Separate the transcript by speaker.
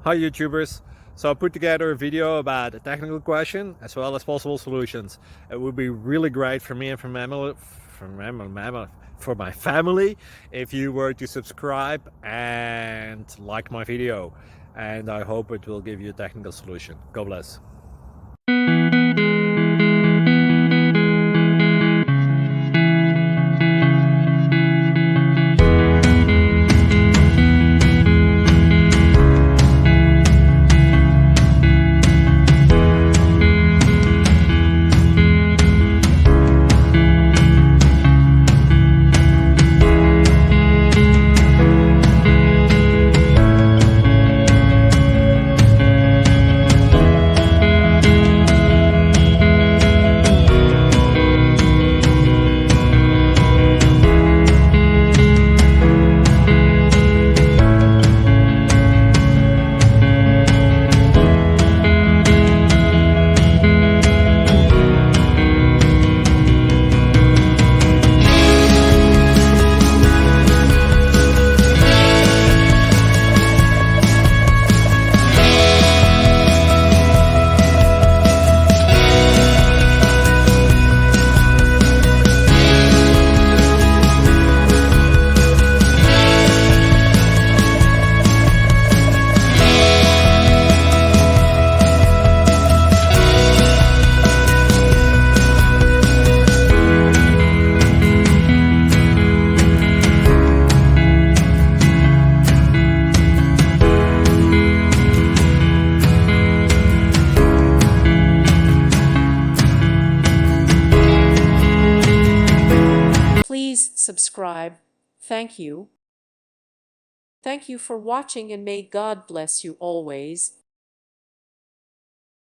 Speaker 1: Hi YouTubers! So I put together a video about a technical question as well as possible solutions. It would be really great for me and for my family if you were to subscribe and like my video, and I hope it will give you a technical solution. God bless.
Speaker 2: Please subscribe. Thank you. Thank you for watching, and may God bless you always.